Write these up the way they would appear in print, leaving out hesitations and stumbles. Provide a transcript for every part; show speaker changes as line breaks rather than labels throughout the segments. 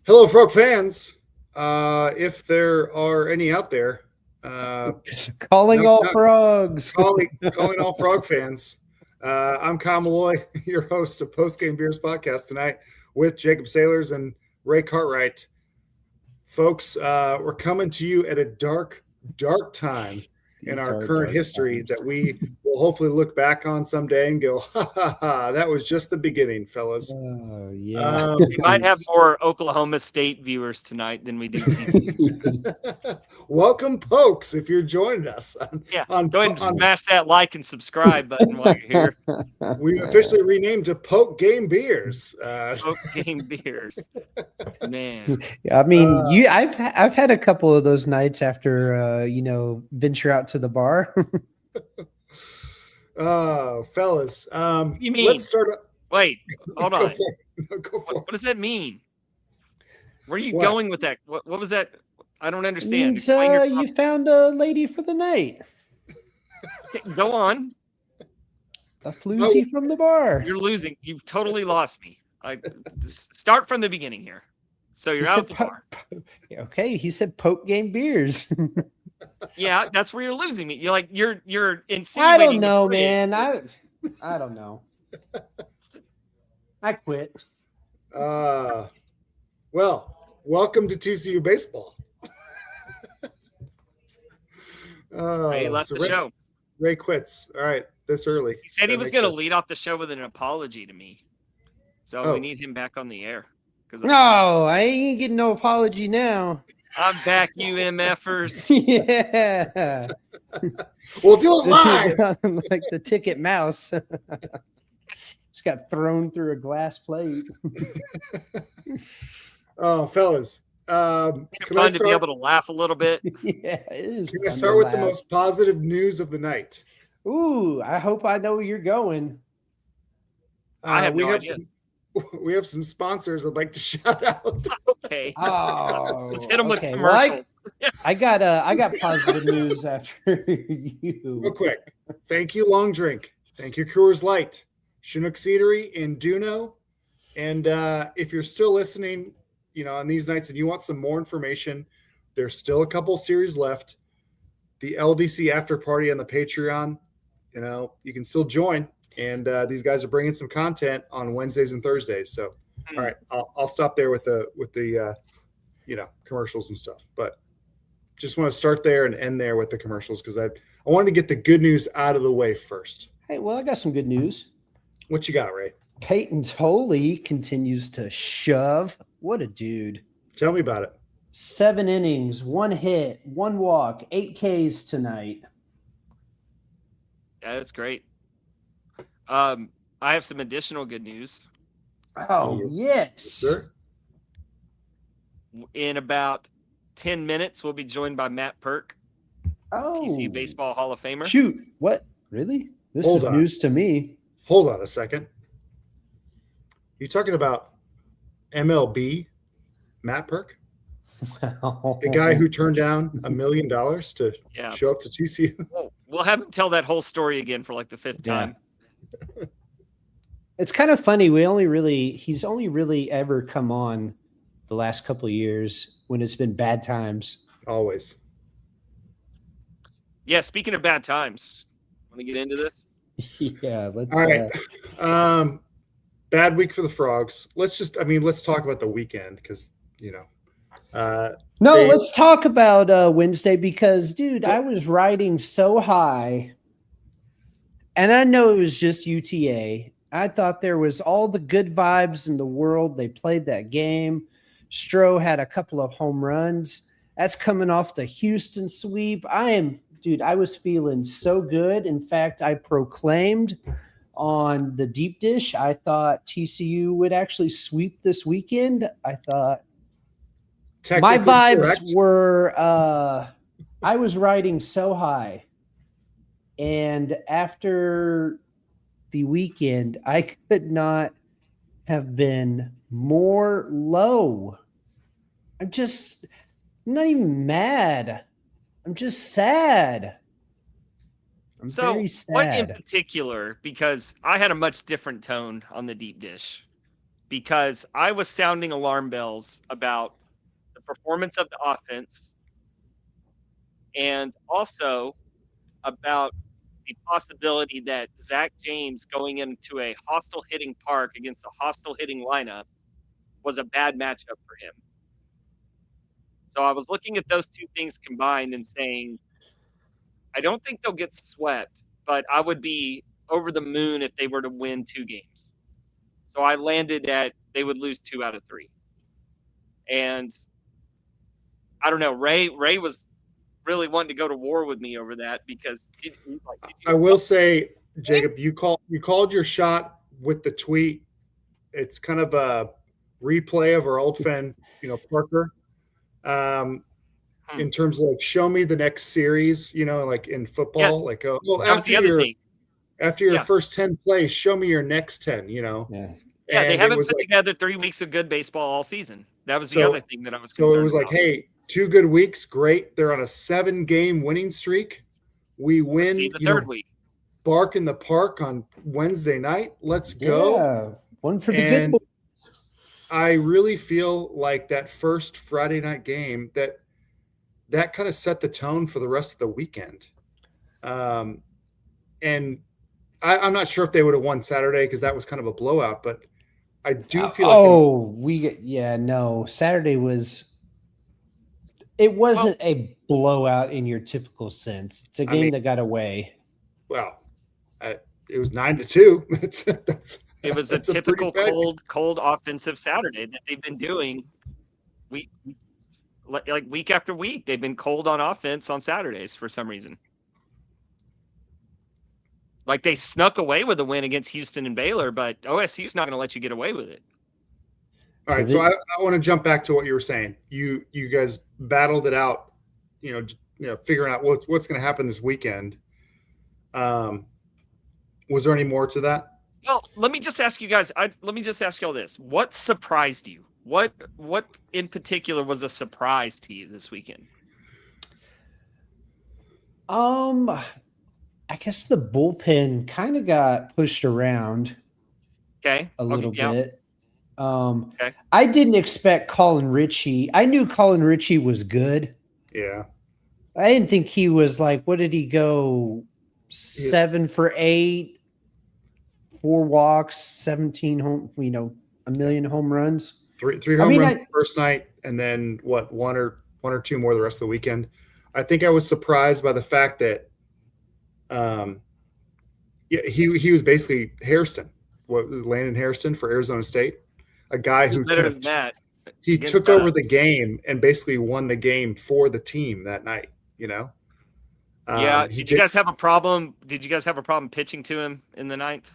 Hello, Frog fans. If there are any out there,
Calling all
no,
frogs.
calling all Frog fans. I'm Kyle Malloy, your host of Post Game Beers podcast tonight with Jacob Sailors and Ray Cartwright. Folks, we're coming to you at a dark time in our current history that we will hopefully look back on someday and go, ha ha ha, that was just the beginning, fellas.
Yeah.
We might have more Oklahoma State viewers tonight than we do TCU.
Welcome, Pokes, if you're joining us.
Go ahead and smash that like and subscribe button while you're here.
We officially renamed to Poke Game Beers.
Poke Game Beers. Man.
Yeah, I mean, I've had a couple of those nights after venture out to the bar.
Fellas.
You mean?
Let's start.
Wait, hold on.
Go for
What does that mean? Where are you
What?
going with that? What was that? I don't understand.
Means you found a lady for the night.
Go on.
A floozy from the bar.
You're losing. You've totally lost me. Start from the beginning here. So you're out at the bar.
Okay, he said Poke Game Beers.
Yeah, that's where you're losing me. You're insinuating.
I don't know, man. I don't know. I quit.
Well, welcome to TCU baseball.
He left the show.
Ray quits. All right, this early.
He said he was going to lead off the show with an apology to me. So we need him back on the air.
No, I ain't getting no apology now.
I'm back, you MFers.
Yeah.
We'll do it live.
Like the ticket mouse. Just got thrown through a glass plate.
Oh, fellas.
Fun to be able to laugh a little bit.
Yeah, it is.
Can I start with the most positive news of the night?
Ooh, I hope I know where you're going.
I have no idea.
We have some sponsors I'd like to shout out.
Okay.
Oh,
let's hit them with commercials.
Well, I got positive news after you.
Real quick. Thank you, Long Drink. Thank you, Coors Light, Chinook Eatery in Duno. And if you're still listening, on these nights and you want some more information, there's still a couple series left. The LDC after party on the Patreon, you can still join. And these guys are bringing some content on Wednesdays and Thursdays. So, all right, I'll stop there with the commercials and stuff. But just want to start there and end there with the commercials because I wanted to get the good news out of the way first.
Hey, well, I got some good news.
What you got, Ray? Peyton
Tolley continues to shove. What a dude.
Tell me about it.
7 innings, 1 hit, 1 walk, 8 Ks tonight.
Yeah, that's great. I have some additional good news.
Oh, yes.
Sure.
In about 10 minutes, we'll be joined by Matt Perk, TCU Baseball Hall of Famer.
Shoot. What? Really? This is news to me.
Hold on a second. You talking about MLB Matt Perk? The guy who turned down $1 million to show up to TCU?
We'll have him tell that whole story again for like the 5th time.
It's kind of funny. He's only really ever come on the last couple of years when it's been bad times.
Always.
Yeah. Speaking of bad times, want to get into this?
Yeah. Let's.
All right. Bad week for the Frogs. Let's talk about the weekend because,
let's talk about Wednesday because, dude, I was riding so high. And I know it was just UTA. I thought there was all the good vibes in the world. They played that game. Stroh had a couple of home runs. That's coming off the Houston sweep. I was feeling so good. In fact, I proclaimed on the deep dish, I thought TCU would actually sweep this weekend. I thought my vibes were I was riding so high. And after the weekend, I could not have been more low. I'm not even mad. I'm just sad. I'm very sad.
What in particular, because I had a much different tone on the deep dish. because I was sounding alarm bells about the performance of the offense and also about the possibility that Zach James going into a hostile hitting park against a hostile hitting lineup was a bad matchup for him. So I was looking at those two things combined and saying, I don't think they'll get swept, but I would be over the moon if they were to win 2 games. So I landed at they would lose 2 out of 3. And I don't know, Ray was really wanting to go to war with me over that because
I will say, Jacob, you called your shot with the tweet. It's kind of a replay of our old friend, Parker. In terms of like, show me the next series, like in football, like,
that was the other thing.
After your first 10 plays, show me your next 10,
Yeah, they haven't put together 3 weeks of good baseball all season. That was the other thing that I was concerned about. So it was
like, hey, 2 good weeks, great. They're on a 7-game winning streak. We win.
Let's see the third week.
Bark in the park on Wednesday night. Let's go.
Yeah, one for the good boys.
I really feel like that first Friday night game that kind of set the tone for the rest of the weekend. And I'm not sure if they would have won Saturday because that was kind of a blowout, but I do feel like
Saturday wasn't a blowout in your typical sense. It's a game that got away.
Well, it was 9-2.
It was a typical cold offensive Saturday that they've been doing. Like week after week, they've been cold on offense on Saturdays for some reason. Like they snuck away with a win against Houston and Baylor, but OSU's not going to let you get away with it.
All right, so I want to jump back to what you were saying. You guys battled it out, figuring out what's going to happen this weekend. Was there any more to that?
Well, let me just ask you guys. Let me just ask you all this: what surprised you? What in particular was a surprise to you this weekend?
I guess the bullpen kind of got pushed around.
Okay.
A little bit.
Okay.
I didn't expect Colin Ritchie. I knew Colin Ritchie was good.
Yeah.
I didn't think he was like, what did he go? 7 for 8, 4 walks, 17 home, a million home runs.
Three home runs the first night, and then one or two more the rest of the weekend. I think I was surprised by the fact that he was basically Hairston, Landon Hairston for Arizona State, a guy who he took over the game and basically won the game for the team that night.
Did you guys have a problem? Did you guys have a problem pitching to him in the 9th?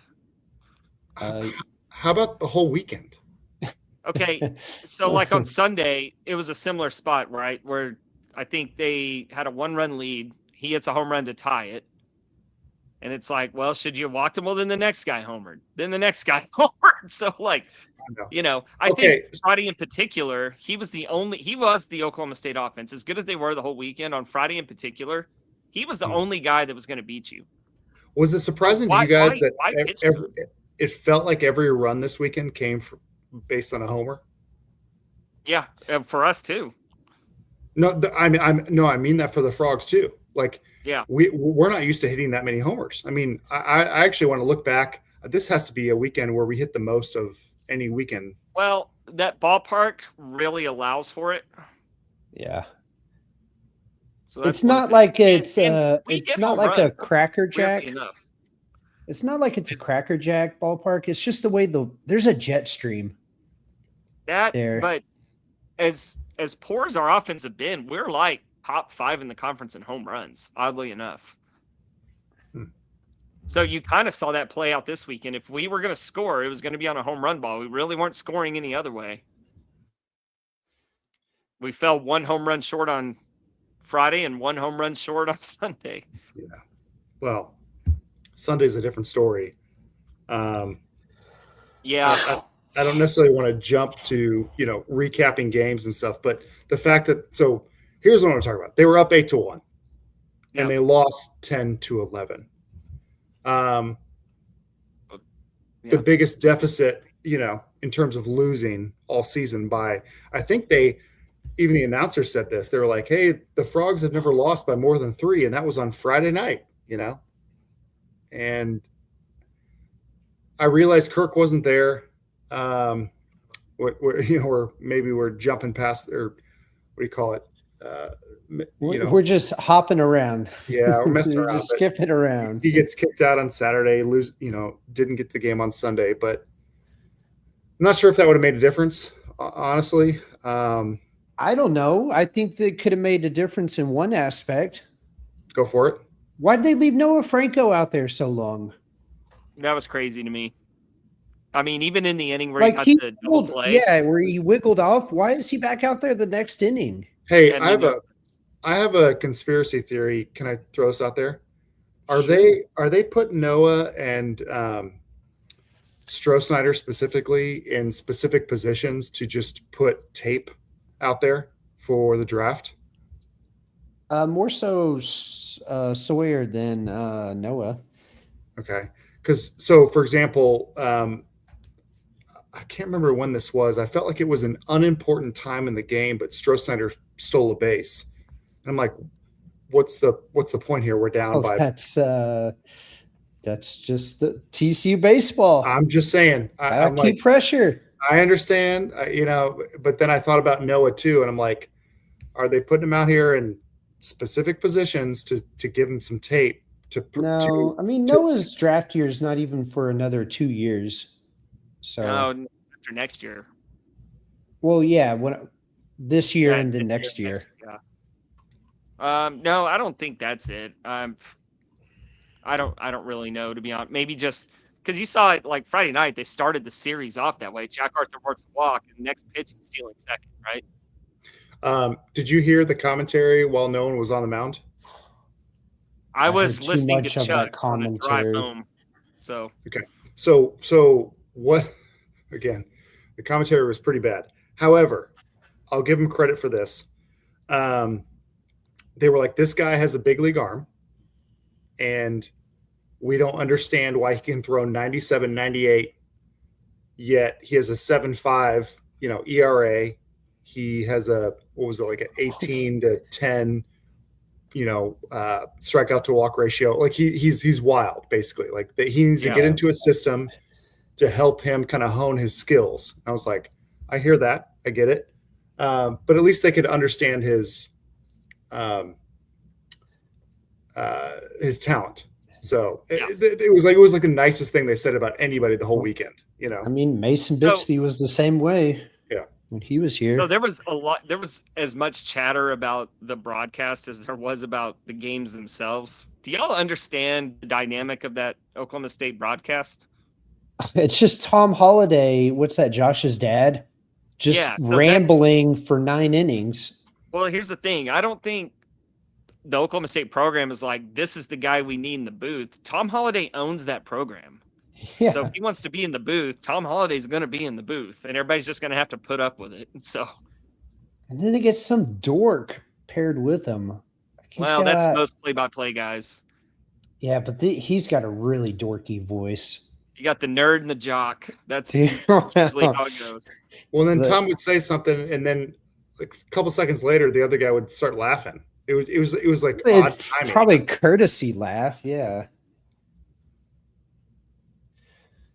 How about the whole weekend?
Okay, so like on Sunday, it was a similar spot, right? Where I think they had a 1-run lead. He hits a home run to tie it. And it's like, well, should you have walked him? Well, then the next guy homered. Then the next guy homered. So I think Friday in particular, he was the Oklahoma State offense. As good as they were the whole weekend, on Friday in particular, he was the only guy that was going to beat you.
Was it surprising to you guys that it felt like every run this weekend came based on a homer?
Yeah, for us too.
No, I mean that for the Frogs too. Like,
yeah,
we're not used to hitting that many homers. I mean, I actually want to look back. This has to be a weekend where we hit the most of any weekend.
Well, that ballpark really allows for it.
Yeah.
So
it's not like it's not like a Cracker Jack. It's not like it's a Cracker Jack ballpark. It's just the way there's a jet stream.
But as poor as our offense have been, we're like top 5 in the conference in home runs, oddly enough. So you kind of saw that play out this weekend. If we were going to score, it was going to be on a home run ball. We really weren't scoring any other way. We fell 1 home run short on Friday and 1 home run short on Sunday.
Yeah. Well, Sunday's a different story.
Yeah.
I don't necessarily want to jump to, recapping games and stuff, but the fact that, so here's what I'm talking about. They were up 8-1 and they lost 10-11. The biggest deficit in terms of losing all season by, I think even the announcer said this. They were like, hey, the Frogs have never lost by more than 3. And that was on Friday night, and I realized Kirk wasn't there. We're jumping past, or what do you call it?
We're just hopping around.
Yeah, we're messing
We're
around.
just skipping around.
He gets kicked out on Saturday, didn't get the game on Sunday, but I'm not sure if that would have made a difference, honestly.
I don't know. I think that could have made a difference in one aspect.
Go for it.
Why did they leave Noah Franco out there so long?
That was crazy to me. I mean, even in the inning where
Like
he got the double play.
Yeah, where he wiggled off. Why is he back out there the next inning?
Hey, I have a conspiracy theory. Can I throw this out there? Are they putting Noah and Stroh specifically in specific positions to just put tape out there for the draft?
More so Sawyer than Noah.
Okay. So for example, I can't remember when this was. I felt like it was an unimportant time in the game, but Stroh stole a base. And I'm like, what's the point here? We're down by.
That's just the TCU baseball.
I'm just saying. I'm
keep
like,
pressure.
I understand, but then I thought about Noah too, and I'm like, are they putting him out here in specific positions to give him some tape?
Noah's draft year is not even for another 2 years. So
after next year.
Well, yeah, this year and then next year.
No, I don't think that's it. I don't really know, to be honest. Maybe just because you saw it like Friday night, they started the series off that way. Jack Arthur works a walk, and the next pitch is stealing second, right?
Did you hear the commentary while no one was on the mound?
I was listening to Chuck on the drive home. So
okay, so what? Again, the commentary was pretty bad. However, I'll give him credit for this. They were like, this guy has a big league arm, and we don't understand why he can throw 97, 98, yet he has a 7.5, ERA. He has an 18 to 10, strikeout to walk ratio. Like he's wild, basically. Like he needs to get into a system to help him kind of hone his skills. I was like, I hear that, I get it, but at least they could understand his talent. So it was like the nicest thing they said about anybody the whole weekend.
Mason Bixby was the same way.
Yeah,
when he was here.
So there was as much chatter about the broadcast as there was about the games themselves. Do y'all understand the dynamic of that Oklahoma State broadcast?
It's just Tom Holliday. What's that? Josh's dad, rambling for 9 innings.
Well, here's the thing. I don't think the Oklahoma State program is like, this is the guy we need in the booth. Tom Holliday owns that program.
Yeah.
So if he wants to be in the booth, Tom Holliday's going to be in the booth, and everybody's just going to have to put up with it.
And then they get some dork paired with him.
That's most play-by-play guys.
Yeah, but he's got a really dorky voice.
You got the nerd and the jock. That's usually how it goes.
Well, then Tom would say something, and then like a couple seconds later, the other guy would start laughing. It was like odd timing.
Probably courtesy laugh, yeah.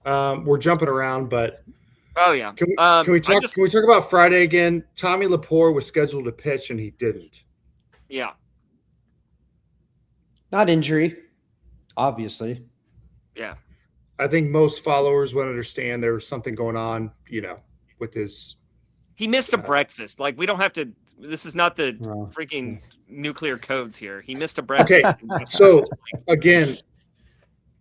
We're jumping around, but
oh yeah.
Can we talk about Friday again? Tommy Lepore was scheduled to pitch and he didn't.
Yeah.
Not injury, obviously.
Yeah.
I think most followers would understand there was something going on, with his.
He missed a breakfast. Like, we don't have to. This is not the freaking nuclear codes here. He missed a breakfast.
Okay. So again,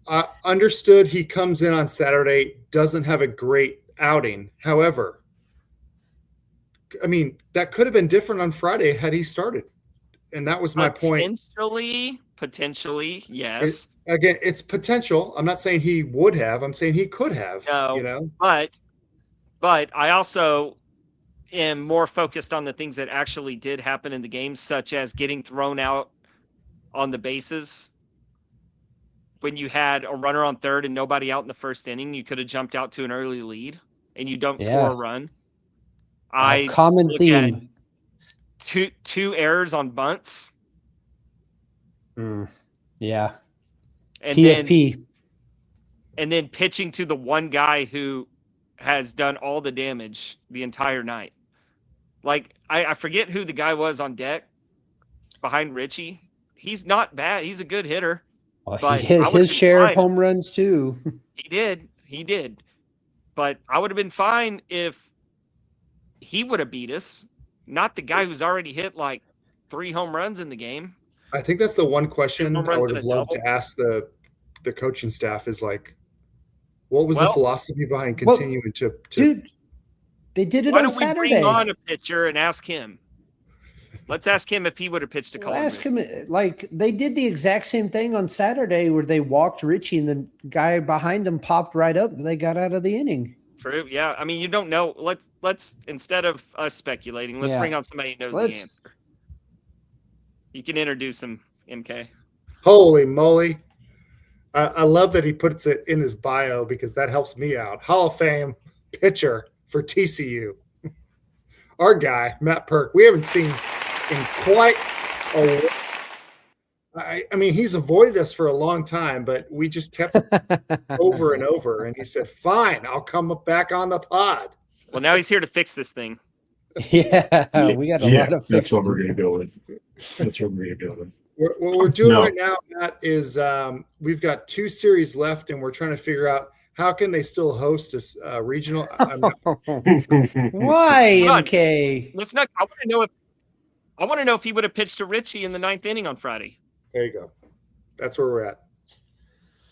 I understood he comes in on Saturday, doesn't have a great outing. However, that could have been different on Friday had he started. And that was my point.
Potentially, yes.
It's potential. I'm not saying he would have. I'm saying he could have.
No, But I also am more focused on the things that actually did happen in the game, such as getting thrown out on the bases. When you had a runner on third and nobody out in the first inning, you could have jumped out to an early lead. and you don't
Yeah.
score a run. I
Common
look
theme.
at two errors on bunts,
Yeah.
and
PFP.
then pitching to the one guy who has done all the damage the entire night. Like I forget who the guy was on deck behind Richie. He's not bad. He's a good hitter.
Well,
But
he hit
I would've
his
been
share of
fine.
home runs too.
He did. But I would have been fine if he would have beat us, not the guy who's already hit like 3 home runs in the game.
I think that's the one question
home
I
runs
would
and
have
a
loved
double.
to ask the coaching staff is like, what was the
Well-
philosophy behind
Well,
continuing to
Dude, they did it
Why
on
don't we
Saturday.
bring on a pitcher and ask him? Let's ask him if he would have pitched to
Well,
Colin.
ask him, like they did the exact same thing on Saturday where they walked Richie and the guy behind him popped right up. They got out of the inning.
True. Yeah. I mean, you don't know. Let's instead of us speculating, let's
Yeah.
bring on somebody who knows the
Let's-
answer. You can introduce him, MK.
holy moly. I love that he puts it in his bio because that helps me out. Hall of Fame pitcher for TCU. Our guy, Matt Perk, we haven't seen in quite a while. I mean, he's avoided us for a long time, but we just kept over and over. And he said, fine, I'll come back on the pod.
Well, now he's here to fix this thing.
Yeah, we got a lot of
that's what
fixing.
we're gonna go with. That's what we're gonna go with.
What we're doing
No.
right now, Matt, is we've got 2 series left, and we're trying to figure out how can they still host a regional.
Why,
Come on.
MK?
Let's not. I want to know if he would have pitched to Richie in the 9th inning on Friday.
There you go. That's where we're at.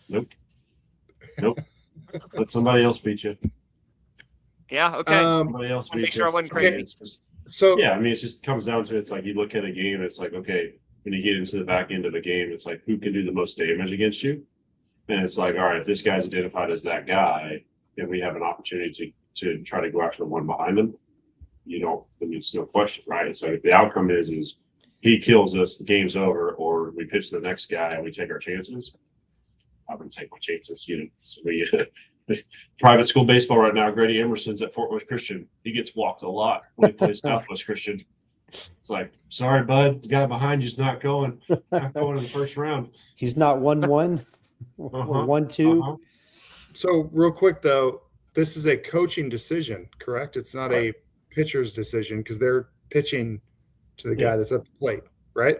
Nope. Let somebody else beat you.
Yeah. Okay.
Somebody else
Wanna make
beat
sure I
you.
wasn't
I mean,
crazy.
it's just,
So
yeah, I mean, it just comes down to it's like you look at a game. It's like, okay, when you get into the back end of the game, it's like who can do the most damage against you, and it's like, all right, if this guy's identified as that guy, and we have an opportunity to try to go after the one behind him, you know, I mean, it's no question, right? It's like if the outcome is he kills us, the game's over, or we pitch to the next guy and we take our chances. I'm gonna take my chances. You know, we private school baseball right now. Grady Emerson's at Fort Worth Christian. He gets walked a lot when he plays Southwest Christian. It's like, sorry, bud, the guy behind you's not going in the first round.
He's not 1-1 or
Uh-huh.
1-2.
Uh-huh.
So real quick though, this is a coaching decision, correct? It's not a pitcher's decision because they're pitching to the guy that's at the plate, right?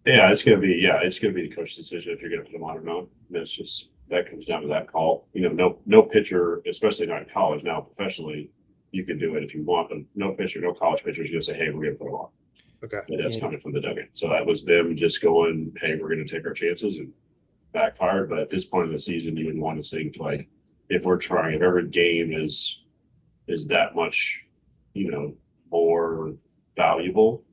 Yeah, it's gonna be the coach's decision if you're gonna put him on or not. And it's just that comes down to that call. You know, no pitcher, especially not in college now, professionally, you can do it if you want, but no pitcher, no college pitcher is gonna say, hey, we're gonna put him on.
Okay.
And that's coming from the dugout. So that was them just going, hey, we're gonna take our chances, and backfired. But at this point in the season, you would want to think like if every game is that much, you know, more valuable,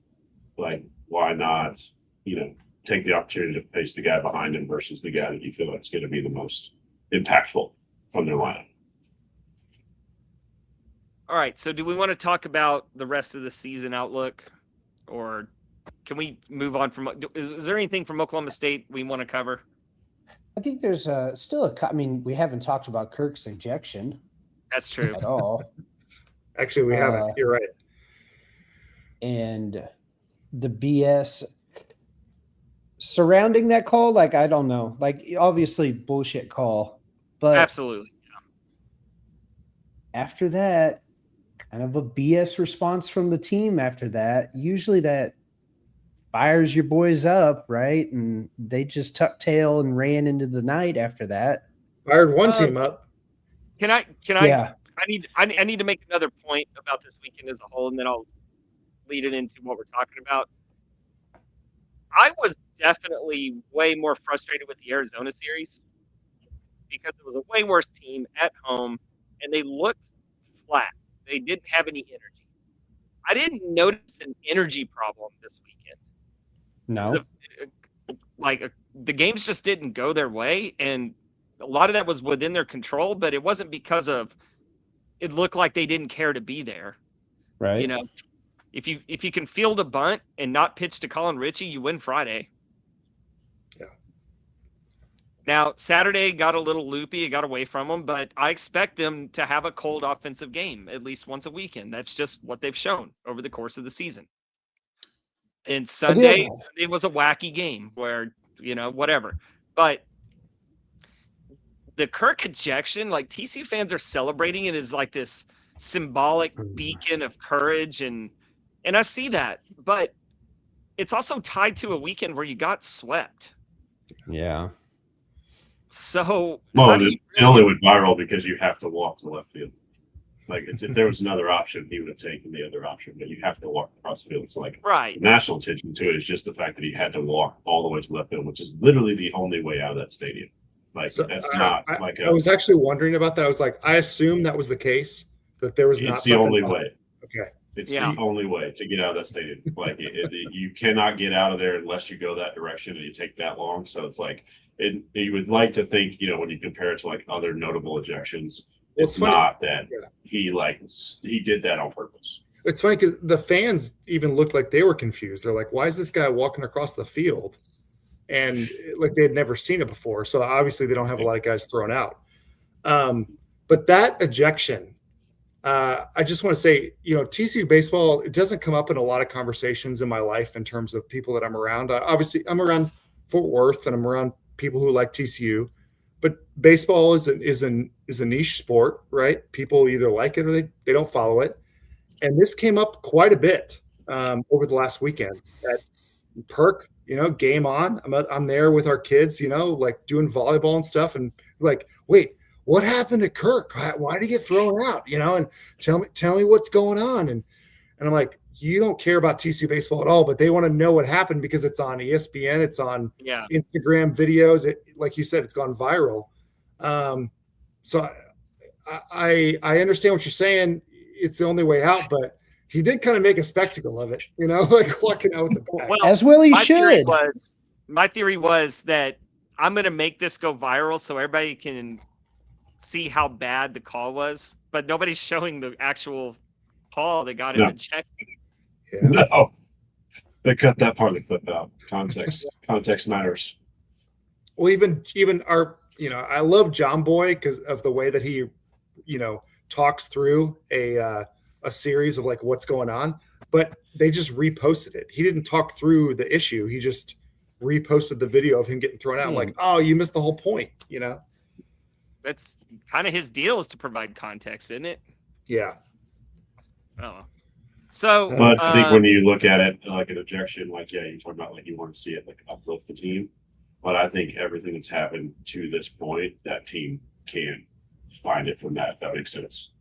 like why not, you know, take the opportunity to face the guy behind him versus the guy that you feel like is going to be the most impactful from their lineup.
All right. So, do we want to talk about the rest of the season outlook, or can we move on from? Is there anything from Oklahoma State we want to cover?
I think there's still I mean, we haven't talked about Kirk's ejection
That's true.
at all.
Actually, we haven't. You're right.
And the BS surrounding that call, like, I don't know. Like, obviously, bullshit call. But
Absolutely.
after that, kind of a BS response from the team after that. Usually that fires your boys up, right? And they just tucked tail and ran into the night after that.
Fired one team up.
Can I?
Yeah.
I need to make another point about this weekend as a whole, and then I'll lead it into what we're talking about. I was definitely way more frustrated with the Arizona series because it was a way worse team at home, and they looked flat. They didn't have any energy. I didn't notice an energy problem this weekend.
No.
The games just didn't go their way, and a lot of that was within their control, but it wasn't because of it looked like they didn't care to be there.
Right.
You know, if you can field a bunt and not pitch to Colin Ritchie, you win Friday.
Yeah.
Now, Saturday got a little loopy. It got away from them, but I expect them to have a cold offensive game at least once a weekend. That's just what they've shown over the course of the season. And Sunday was a wacky game where, whatever. But the Kirk ejection, like TCU fans are celebrating it as like this symbolic beacon of courage. And I see that, but it's also tied to a weekend where you got swept.
Yeah.
So
Well, it only went viral because you have to walk to left field. Like if there was another option, he would have taken the other option, but you have to walk across the field. So like
right.
National attention to it is just the fact that he had to walk all the way to left field, which is literally the only way out of that stadium. Like
So,
that's not like
I was actually wondering about that. I was like, I assume that was the case, that there was not.
It's the only way.
Okay.
It's the only way to get out of that stadium. Like you cannot get out of there unless you go that direction and you take that long. So it's like you would like to think, when you compare it to like other notable ejections, it's not that he did that on purpose.
It's funny because the fans even looked like they were confused. They're like, why is this guy walking across the field? And like they had never seen it before. So obviously they don't have a lot of guys thrown out. But that ejection, I just want to say, TCU baseball, it doesn't come up in a lot of conversations in my life in terms of people that I'm around. Obviously, I'm around Fort Worth and I'm around people who like TCU, but baseball is a niche sport, right? People either like it or they don't follow it. And this came up quite a bit over the last weekend at Perk, game on. I'm there with our kids, like doing volleyball and stuff. And like, wait, what happened to Kirk? Why did he get thrown out? And tell me what's going on. And I'm like, you don't care about TCU baseball at all, but they want to know what happened because it's on ESPN, it's on Instagram videos. Like you said, it's gone viral. So I understand what you're saying. It's the only way out, but he did kind of make a spectacle of it, like walking out with the bat.
Well,
as well he should.
My theory was that I'm going to make this go viral so everybody can see how bad the call was, but nobody's showing the actual call that got him ejected.
Yeah.
No, they cut that part of the clip out. Context matters.
Well, even our, I love John Boy because of the way that he, talks through a series of like what's going on, but they just reposted it. He didn't talk through the issue. He just reposted the video of him getting thrown out. Like, oh, you missed the whole point,
That's kind of his deal, is to provide context, isn't it?
Yeah.
Oh. So,
but I think when you look at it like an ejection, like, you talk about like you want to see it like uplift the team. But I think everything that's happened to this point, that team can find it from that, if that makes sense.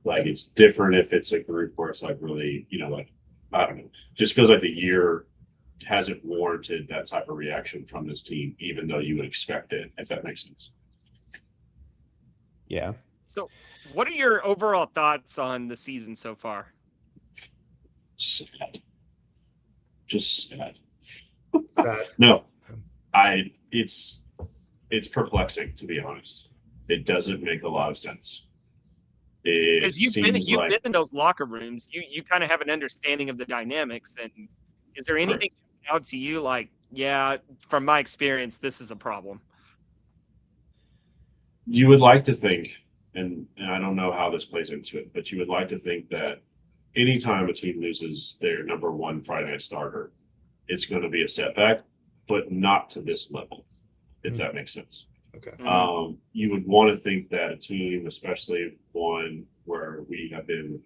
Like it's different if it's a group where it's like really, like, I don't know, just feels like the year hasn't warranted that type of reaction from this team, even though you would expect it, if that makes sense.
Yeah.
So what are your overall thoughts on the season so far?
Sad. Just sad. No, it's perplexing, to be honest. It doesn't make a lot of sense.
Because you've been in those locker rooms, you kind of have an understanding of the dynamics. And is there anything out to you like, from my experience, this is a problem?
You would like to think, and I don't know how this plays into it, but you would like to think that anytime a team loses their number one Friday night starter, it's going to be a setback, but not to this level, if that makes sense.
Okay.
You would want to think that a team, especially one where we have been,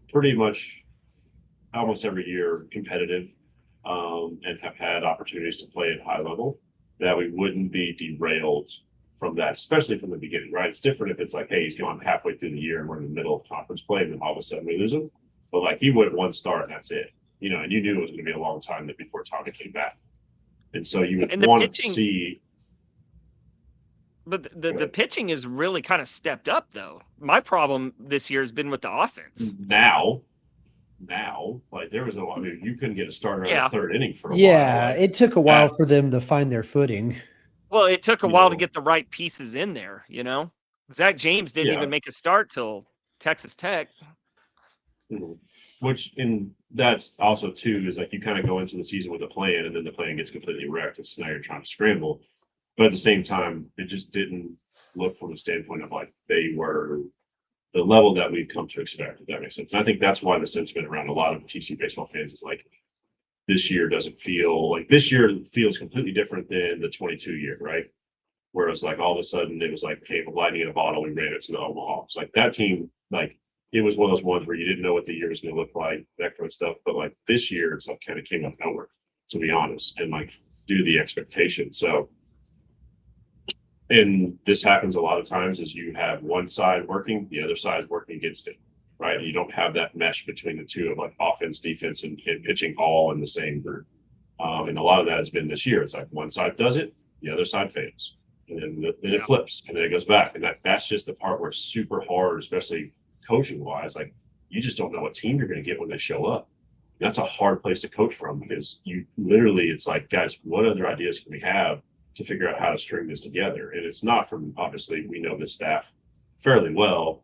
pretty much almost every year competitive, and have had opportunities to play at high level, that we wouldn't be derailed from that, especially from the beginning, right? It's different if it's like, hey, he's gone halfway through the year and we're in the middle of conference play and then all of a sudden we lose him. But like he went one start and that's it, and you knew it was going to be a long time before Tommy came back. And so you would want to see.
But the pitching is really kind of stepped up, though. My problem this year has been with the offense.
Now, like there was you couldn't get a starter in the third inning for a while.
Yeah, it took a while for them to find their footing.
Well, it took a while to get the right pieces in there, Zach James didn't even make a start till Texas Tech.
And that's also too is like you kind of go into the season with a plan and then the plan gets completely wrecked and so now you're trying to scramble. But at the same time, it just didn't look from the standpoint of like they were the level that we've come to expect, if that makes sense. And I think that's why the sentiment around a lot of TCU baseball fans is like this year doesn't feel like this year feels completely different than the 22 year, right? Whereas like all of a sudden it was like, okay, lightning in a bottle, we ran it to the Omaha. It's like that team, like it was one of those ones where you didn't know what the year was going to look like, that kind of stuff. But like this year, it's like kind of came out of nowhere, to be honest, and like due to the expectation. So, and this happens a lot of times is you have one side working, the other side is working against it, right? You don't have that mesh between the two of like offense, defense, and pitching all in the same group. And a lot of that has been this year. It's like one side does it, the other side fails. And then it flips and then it goes back. And that's just the part where it's super hard, especially coaching wise. Like you just don't know what team you're going to get when they show up. That's a hard place to coach from because you literally, it's like, guys, what other ideas can we have to figure out how to string this together? And it's not from, obviously, we know this staff fairly well.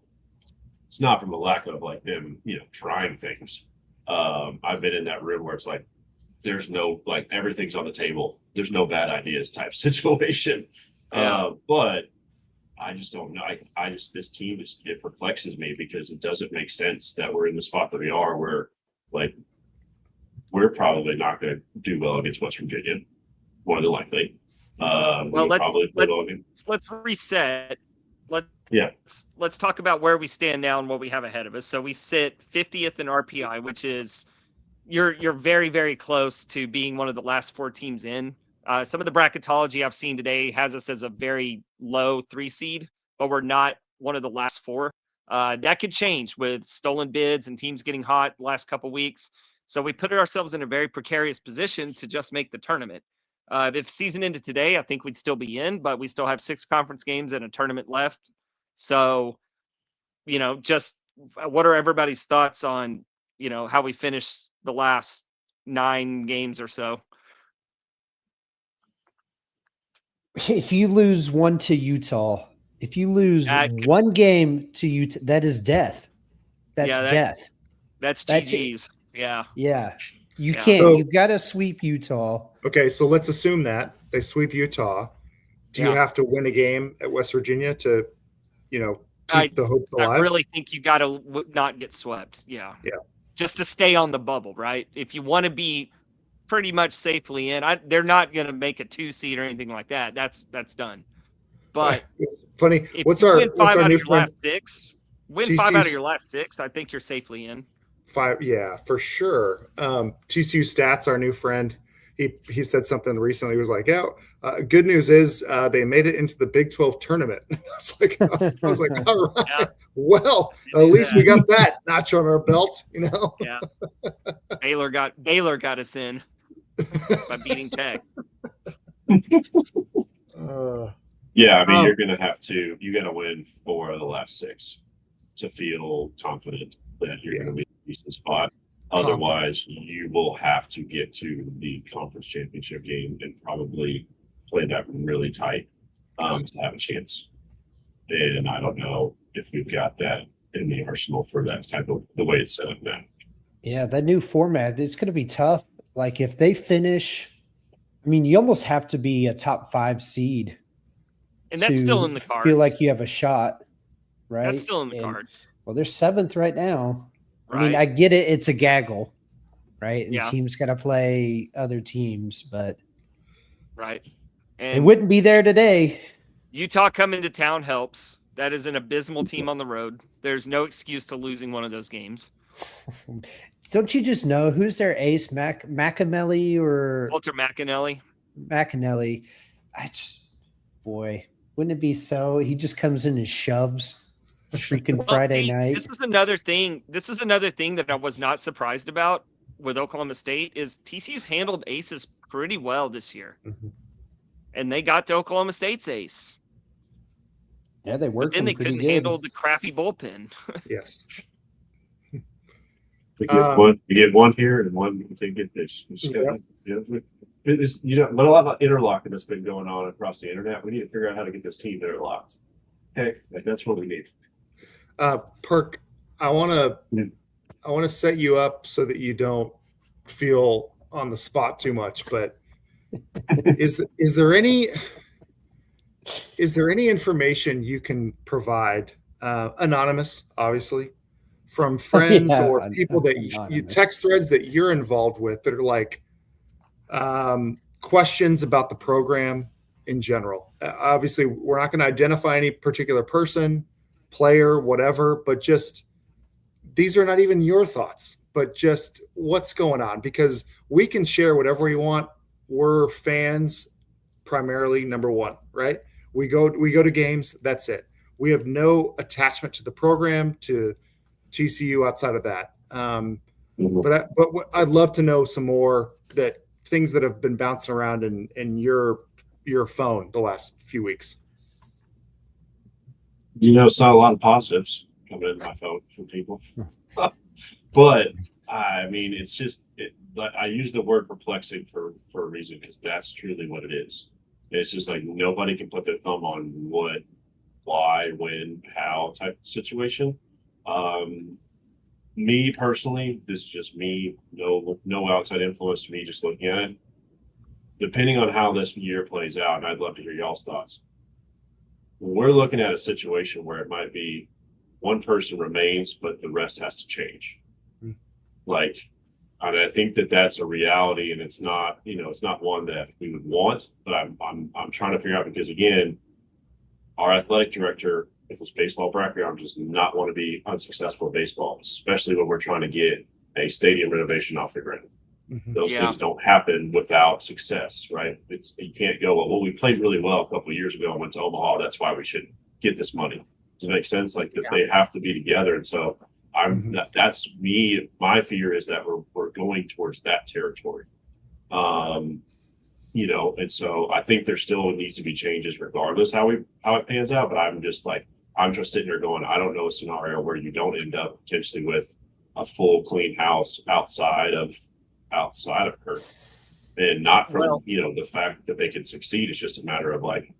It's not from a lack of like them, trying things. I've been in that room where it's like, there's no, like everything's on the table. There's no bad ideas type situation.
Yeah.
But I just don't know. This team it perplexes me because it doesn't make sense that we're in the spot that we are where like we're probably not going to do well against West Virginia, more than likely.
Well, let's reset. Let's talk about where we stand now and what we have ahead of us. So we sit 50th in RPI, which is you're very, very close to being one of the last 4 teams in. Some of the bracketology I've seen today has us as a very low 3 seed, but we're not one of the last 4. That could change with stolen bids and teams getting hot the last couple weeks. So we put ourselves in a very precarious position to just make the tournament. If season ended today, I think we'd still be in, but we still have 6 conference games and a tournament left. So, just what are everybody's thoughts on, how we finish the last 9 games or so?
If you lose one to Utah, if you lose one game to Utah, that is death. That's death.
That's GG's. Yeah.
Yeah. You can't. You've got to sweep Utah.
Okay, so let's assume that they sweep Utah. Do you have to win a game at West Virginia to, keep the hope alive?
I really think you got to not get swept. Yeah.
Yeah.
Just to stay on the bubble, right? If you want to be pretty much safely in, they're not going to make a 2 seed or anything like that. That's done. But
it's funny. What's
our
new friend?
Win 5 out of your last 6. I think you're safely in.
5, yeah, for sure. TCU Stats, our new friend, he said something recently. He was like, good news is they made it into the Big 12 tournament. I was like, all right, well, at least we got that notch on our belt,
Yeah. Baylor got us in by beating Tech.
Yeah, I mean, you're going to have to, you got to win 4 of the last 6 to feel confident that you're going to be in a decent spot. Otherwise, you will have to get to the conference championship game and probably play that really tight to have a chance. And I don't know if we've got that in the arsenal for that type of the way it's set up now.
Yeah, that new format, it's going to be tough. Like if they finish, I mean, you almost have to be a top 5 seed.
And that's still in the cards.
Feel like you have a shot, right?
That's still in the cards.
Well, they're 7th right now.
Right.
I mean, I get it. It's a gaggle, right? And
Yeah.
teams got to play other teams, but
right.
And it wouldn't be there today.
Utah coming to town helps. That is an abysmal team on the road. There's no excuse to losing one of those games.
Don't you just know who's their ace, McAnally or
Walter McAnally?
McAnally. Boy, wouldn't it be so? He just comes in and shoves. Freaking Friday night.
This is another thing that I was not surprised about with Oklahoma State is TCU's handled aces pretty well this year.
Mm-hmm.
And they got to Oklahoma State's ace.
Yeah, they worked.
But then they couldn't handle the crappy bullpen.
Yes.
We get one here and one to get this. It's, but a lot of interlocking that's been going on across the internet. We need to figure out how to get this team interlocked. Okay, that's what we need.
Perk, I want to set you up so that you don't feel on the spot too much. But is there any is there any information you can provide, anonymous, obviously, from friends
Yeah,
or people that you
anonymous.
text threads that you're involved with that are like questions about the program in general? Obviously, we're not going to identify any particular person, player, whatever, but just these are not even your thoughts, but just what's going on, because we can share whatever we want. We're fans primarily, number one, right? We go to games, that's it. We have no attachment to the program, to TCU outside of that. But I'd love to know some more, that things that have been bouncing around in your phone the last few weeks.
Saw a lot of positives coming in my phone from people. But I mean, it's just, I use the word perplexing for a reason, because that's truly what it is. It's just like nobody can put their thumb on what, why, when, how type of situation. Me personally, this is just me, no outside influence, me just looking at it. Depending on how this year plays out, and I'd love to hear y'all's thoughts. We're looking at a situation where it might be one person remains, but the rest has to change. Like, and I think that that's a reality, and it's not, it's not one that we would want, but I'm trying to figure out, because again, our athletic director with his baseball background does not want to be unsuccessful in baseball, especially when we're trying to get a stadium renovation off the ground. Those things don't happen without success, right? You can't go, well, we played really well a couple of years ago and went to Omaha. That's why we should get this money. Does it make sense? Like, they have to be together. And so that's me. My fear is that we're going towards that territory. And so I think there still needs to be changes regardless how it pans out. But I'm just sitting there going, I don't know a scenario where you don't end up potentially with a full clean house outside of Kirk, and not from the fact that they can succeed. It's just a matter of, like,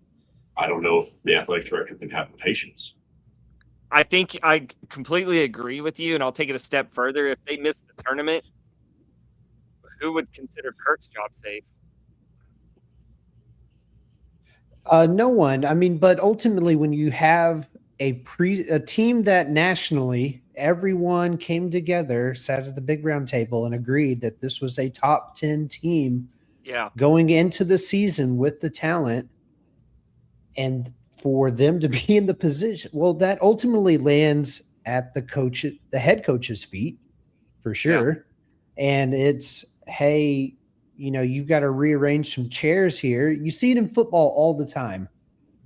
I don't know if the athletic director can have the patience.
I think I completely agree with you, and I'll take it a step further. If they miss the tournament, who would consider Kirk's job safe?
No one. I mean, but ultimately, when you have a team that nationally everyone came together, sat at the big round table, and agreed that this was a top 10 team going into the season with the talent, and for them to be in the position, well, that ultimately lands at the head coach's feet for sure. And it's, hey, you've got to rearrange some chairs here. You see it in football all the time,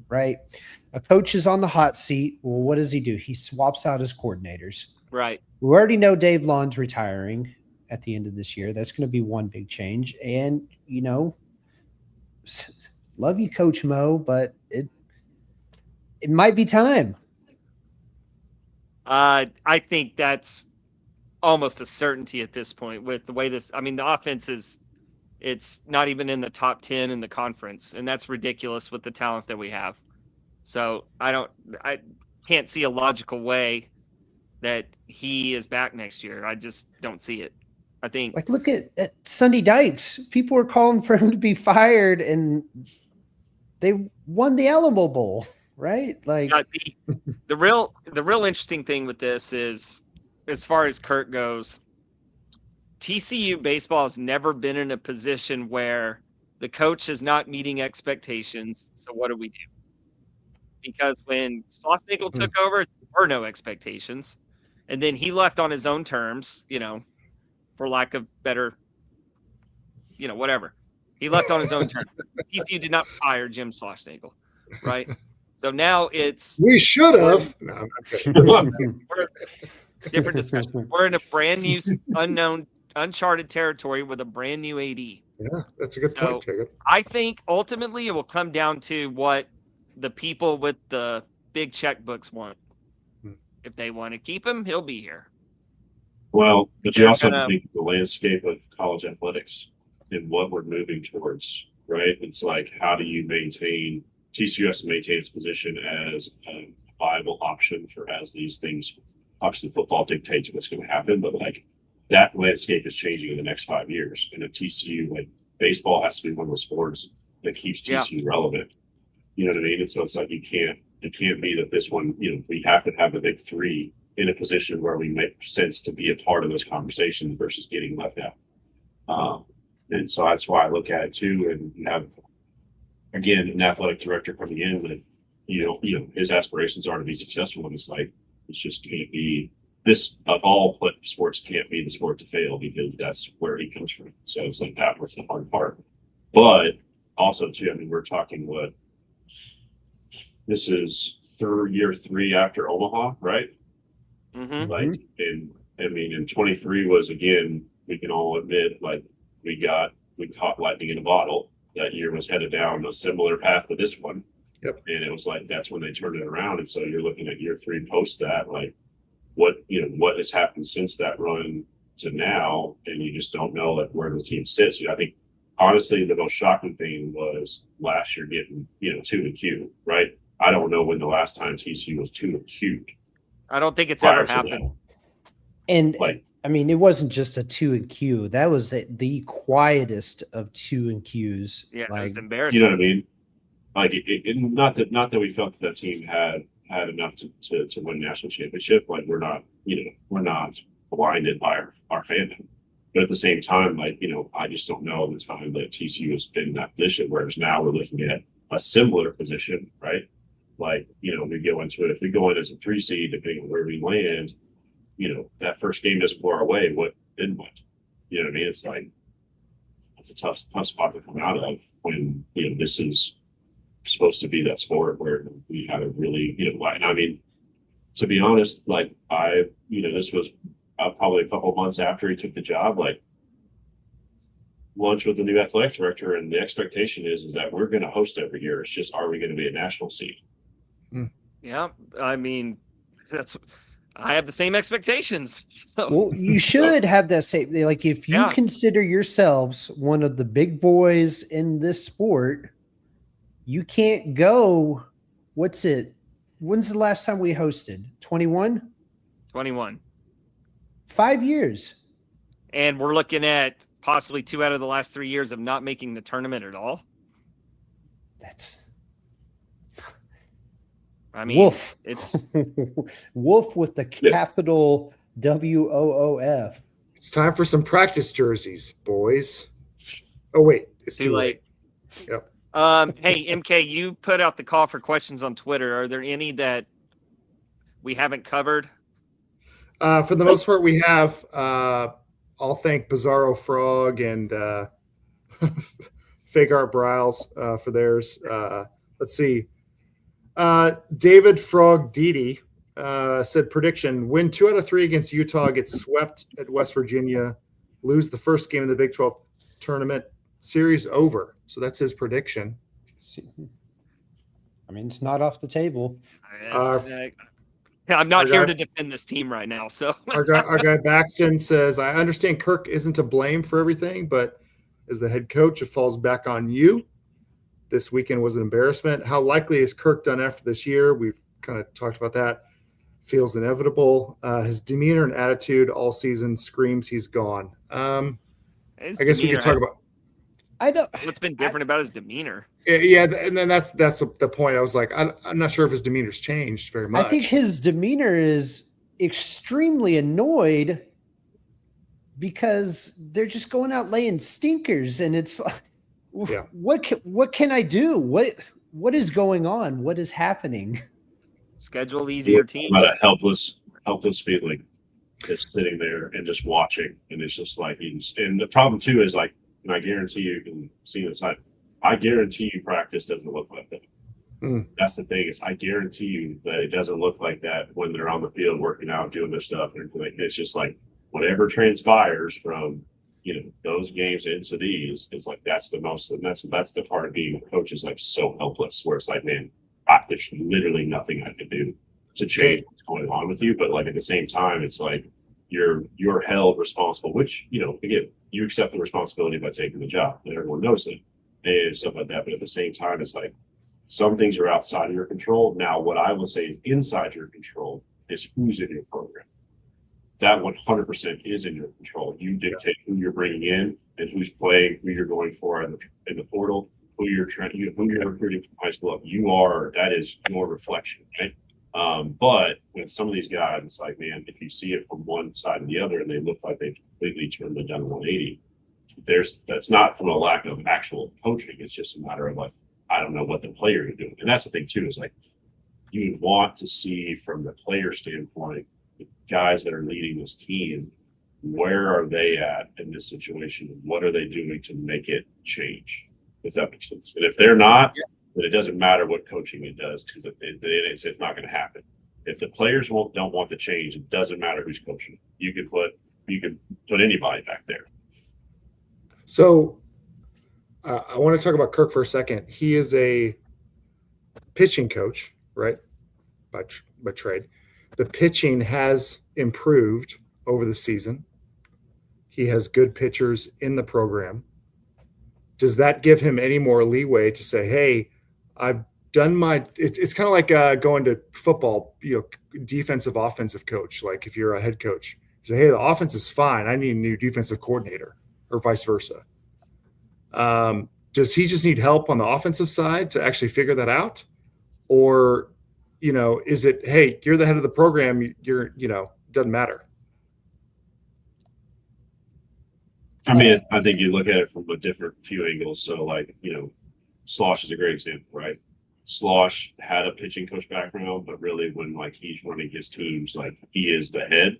right? A coach is on the hot seat. Well, what does he do? He swaps out his coordinators.
Right.
We already know Dave Lawn's retiring at the end of this year. That's going to be one big change. And, love you, Coach Mo, but it might be time.
I think that's almost a certainty at this point with the way the offense it's not even in the top 10 in the conference, and that's ridiculous with the talent that we have. So I can't see a logical way that he is back next year. I just don't see it. I think,
like, look at Sunday Dykes. People were calling for him to be fired, and they won the Alamo Bowl, right? Like,
the real interesting thing with this is, as far as Kirk goes, TCU baseball has never been in a position where the coach is not meeting expectations. So what do we do? Because when Schlossnagle took over, there were no expectations. And then he left on his own terms, for lack of better, whatever. He left on his own terms. TCU did not fire Jim Schlossnagle, right? So now
we should have. No,
different discussion. We're in a brand new, uncharted territory with a brand new AD.
Yeah, that's a good point, Jacob.
I think ultimately it will come down to what the people with the big checkbooks want. If they want to keep him, he'll be here.
Well, but you also have to think of the landscape of college athletics and what we're moving towards, right? It's like, how do you maintain, TCU has to maintain its position as a viable option for as these things, obviously football dictates what's going to happen, but like that landscape is changing in the next 5 years. And at TCU, like baseball has to be one of the sports that keeps TCU relevant. You know what I mean? And so it's like it can't be that this one, we have to have the big three in a position where we make sense to be a part of those conversations versus getting left out. And so that's why I look at it too. And you have, again, an athletic director coming in that, his aspirations are to be successful. And it's like, it just can't be this of all sports can't be the sport to fail because that's where he comes from. So it's like that was the hard part. But also too, I mean, we're talking this is year 3 after Omaha, right?
Mm-hmm.
Like, and 23 was, again, we can all admit, like we caught lightning in a bottle. That year was headed down a similar path to this one.
Yep.
And it was like, that's when they turned it around. And so you're looking at year 3 post that, like what has happened since that run to now. And you just don't know like where the team sits. I think honestly, the most shocking thing was last year getting, 2 in Q, right? I don't know when the last time TCU was 2 in Q.
I don't think it's ever happened.
And
like,
I mean, it wasn't just a 2 and Q. That was the quietest of 2 and Qs.
Yeah,
like,
it's embarrassing.
you know what I mean? Like, not that we felt that team had enough to win national championship. Like, we're not blinded by our fandom. But at the same time, like, I just don't know the time that TCU has been in that position. Whereas now we're looking at a similar position, right? Like, we go into it. If we go in as a 3 seed, depending on where we land, that first game doesn't go our way. What? You know what I mean? It's like, it's a tough spot to come out of when, this is supposed to be that sport where we had a really, I mean, to be honest, like this was probably a couple of months after he took the job, like lunch with the new athletic director. And the expectation is that we're going to host every year. It's just, are we going to be a national seed?
Yeah. I mean, I have the same expectations. So.
Well, you should have that same, like, if you consider yourselves one of the big boys in this sport, you can't go. What's it? When's the last time we hosted? 21?
21.
5 years.
And we're looking at possibly 2 out of the last 3 years of not making the tournament at all. I mean,
Wolf.
It's
Wolf with the capital WOOF.
It's time for some practice jerseys, boys. Oh wait, it's too late.
Yep.
Hey, MK, you put out the call for questions on Twitter. Are there any that we haven't covered?
For the most part, we have. I'll thank Bizarro Frog and Fake Art Bryles for theirs. Let's see. David Frog Didi said prediction: win 2 out of 3 against Utah, get swept at West Virginia, lose the first game of the Big 12 tournament, series over. So that's his prediction.
I mean, it's not off the table.
I'm not here to defend this team right now. So
our guy Baxton says, I understand Kirk isn't to blame for everything, but as the head coach, it falls back on you. This weekend was an embarrassment. How likely is Kirk done after this year? We've kind of talked about that. Feels inevitable. His demeanor and attitude all season screams he's gone. I guess we could talk about.
I don't.
What's been different about his demeanor?
Yeah, and then that's the point. I was like, I'm not sure if his demeanor's changed very much.
I think his demeanor is extremely annoyed because they're just going out laying stinkers, and it's like, what can I do? What is going on? What is happening?
Schedule easier teams.
About a helpless feeling, just sitting there and just watching, and it's just like and the problem too is like, and I guarantee you can see this. I guarantee you practice doesn't look like that. That's the thing, is I guarantee you that it doesn't look like that when they're on the field working out, doing their stuff. And it's just like whatever transpires from those games into these, it's like that's the the part of being a coach is like so helpless, where it's like, man, there's literally nothing I can do to change what's going on with you. But like at the same time, it's like you're held responsible, which again, you accept the responsibility by taking the job, and everyone knows it and stuff like that. But at the same time, it's like some things are outside of your control. Now, what I will say is inside your control is who's in your program. That 100% is in your control. You dictate who you're bringing in and who's playing, who you're going for in the portal, who you're recruiting from high school up. That is your reflection, right? But with some of these guys, it's like, man, if you see it from one side or the other and they look like they've completely turned it down 180, that's not from a lack of actual coaching. It's just a matter of like, I don't know what the players are doing. And that's the thing too, is like, you would want to see from the player standpoint, the guys that are leading this team, where are they at in this situation? What are they doing to make it change? If that makes sense. And if they're not, then it doesn't matter what coaching it does, because it's not going to happen. If the players don't want to change, it doesn't matter who's coaching. You can put anybody back there.
So I want to talk about Kirk for a second. He is a pitching coach, right? By trade. The pitching has improved over the season. He has good pitchers in the program. Does that give him any more leeway to say, hey, I've done it's kind of like going to football, defensive, offensive coach. Like if you're a head coach, say, hey, the offense is fine. I need a new defensive coordinator, or vice versa. Does he just need help on the offensive side to actually figure that out? Or, is it, hey, you're the head of the program, doesn't matter.
I mean, I think you look at it from a different few angles. So like, Slosh is a great example, right? Slosh had a pitching coach background, but really when like he's running his teams, like he is the head,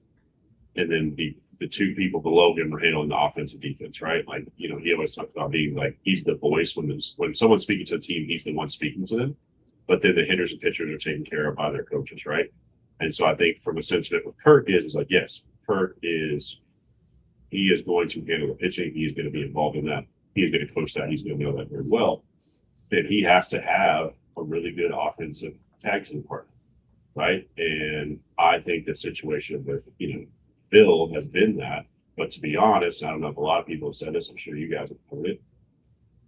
and then the two people below him are handling the offense and defense, right? Like, he always talks about being like, he's the voice when someone's speaking to a team, he's the one speaking to them. But then the hitters and pitchers are taken care of by their coaches, right? And so I think from a sentiment with Kirk is like, yes, he is going to handle the pitching. He's going to be involved in that. He's going to coach that. He's going to know that very well. Then he has to have a really good offensive tag team partner, right? And I think the situation with, Bill has been that. But to be honest, I don't know if a lot of people have said this. I'm sure you guys have heard it.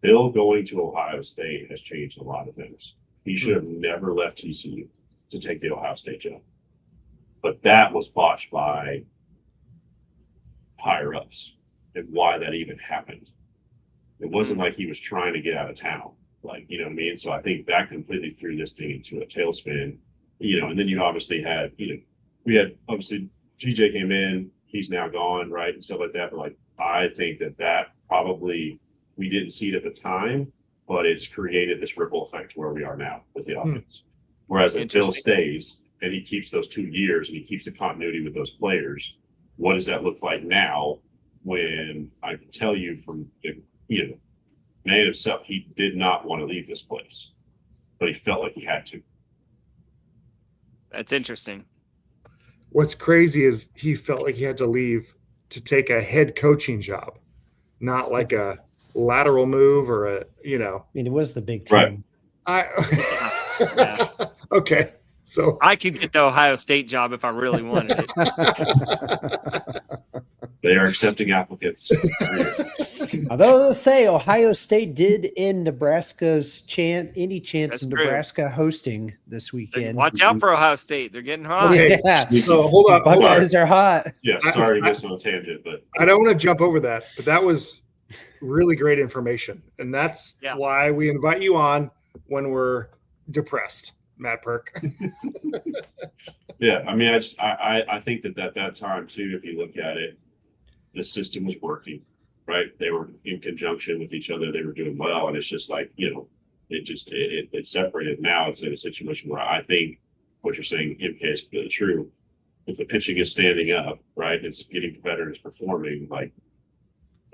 Bill going to Ohio State has changed a lot of things. He should have never left TCU to take the Ohio State job. But that was botched by higher ups and why that even happened. It wasn't like he was trying to get out of town. Like, you know what I mean? So I think that completely threw this thing into a tailspin, and then you obviously had, we had obviously TJ came in, he's now gone, right? And stuff like that. But like, I think that probably, we didn't see it at the time, but it's created this ripple effect where we are now with the offense. Whereas if Bill stays and he keeps those 2 years and he keeps the continuity with those players, what does that look like now when I can tell you from the, man himself, he did not want to leave this place, but he felt like he had to.
That's interesting.
What's crazy is he felt like he had to leave to take a head coaching job, not like a lateral move or
I mean, it was the big team.
Right.
Yeah.
Okay. So
I could get the Ohio State job if I really wanted it.
They are accepting applicants.
Although they'll say Ohio State did end Nebraska's any chance
That's
of
true.
Nebraska hosting this weekend.
Watch out for Ohio State. They're getting hot.
Okay.
Yeah.
So hold on.
Buckeyes are hot.
Yeah, sorry to get on a tangent, but
I don't want to jump over that, but that was really great information. And that's
Yeah.
why we invite you on when we're depressed, Matt Perk.
yeah, I mean, I think that time too, if you look at it, the system was working, right? They were in conjunction with each other. They were doing well. And it's just like, it separated. Now it's in a situation where I think what you're saying, MK, is really true. If the pitching is standing up, right, it's getting better, it's performing, like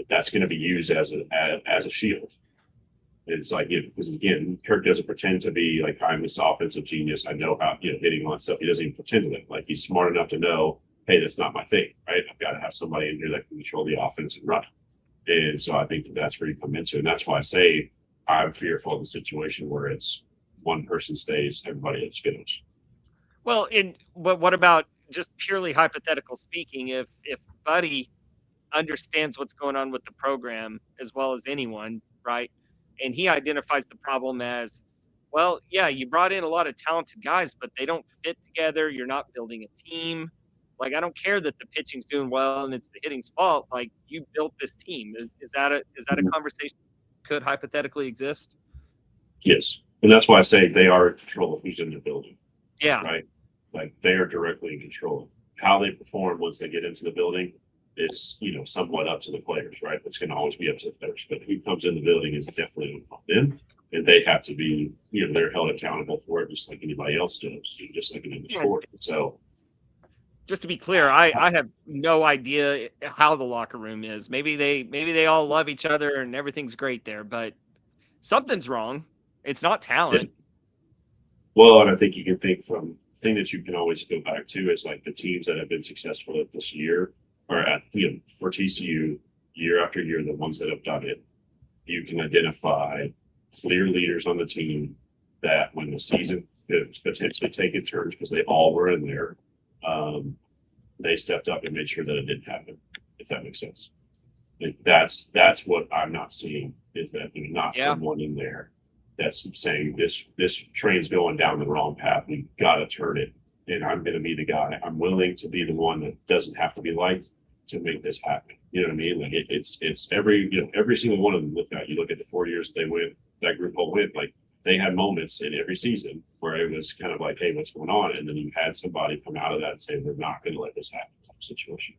that's going to be used as a shield. It's like, because again, Kirk doesn't pretend to be like, I'm this offensive genius. I know how, hitting on stuff. He doesn't even pretend to it. Like he's smart enough to know, hey, that's not my thing, right? I've got to have somebody in here that can control the offense and run. And so I think that's where you come into it. And that's why I say I'm fearful of the situation where it's one person stays, everybody else goes.
Well, but what about just purely hypothetical speaking? If Buddy understands what's going on with the program as well as anyone, right? And he identifies the problem as, well, yeah, you brought in a lot of talented guys, but they don't fit together. You're not building a team. Like, I don't care that the pitching's doing well and it's the hitting's fault. Like, you built this team. Is that a conversation could hypothetically exist?
Yes. And that's why I say they are in control of who's in the building,
Yeah.
right? Like they are directly in control. How they perform once they get into the building is, somewhat up to the players, right? It's going to always be up to the players, but who comes in the building is definitely on them. And they have to be, they're held accountable for it just like anybody else does, just like in any sport. So,
just to be clear, I have no idea how the locker room is. Maybe they all love each other and everything's great there, but something's wrong. It's not talent.
well, and I think you can think from the thing that you can always go back to is like the teams that have been successful at this year or at for TCU year after year, the ones that have done it, you can identify clear leaders on the team that when the season could potentially take a turn because they all were in there, they stepped up and made sure that it didn't happen, if that makes sense. Like that's what I'm not seeing is that there's not someone in there that's saying this train's going down the wrong path. We got to turn it, and I'm going to be the guy. I'm willing to be the one that doesn't have to be liked to make this happen. You know what I mean? Like it's every single one of them. You look at the 4 years they went, that group all went. Like they had moments in every season where it was kind of like, hey, what's going on? And then you had somebody come out of that and say, we're not going to let this happen. Type of situation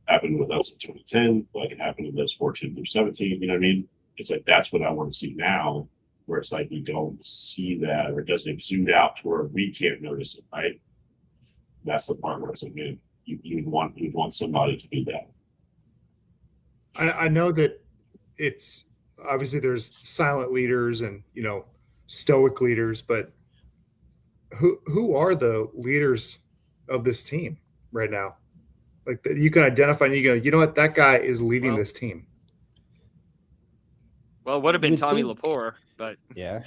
happened with us in 2010, like it happened with us 14 through 17. You know what I mean? It's like that's what I want to see now, where it's like we don't see that or it doesn't exude out to where we can't notice it, right? That's the part where it's like, man, you'd want somebody to be that.
I know that it's obviously there's silent leaders and stoic leaders, but who are the leaders of this team right now? Like you can identify and you go, you know what, that guy is leading this team.
Well, it would have been Tommy Lepore, but
yeah.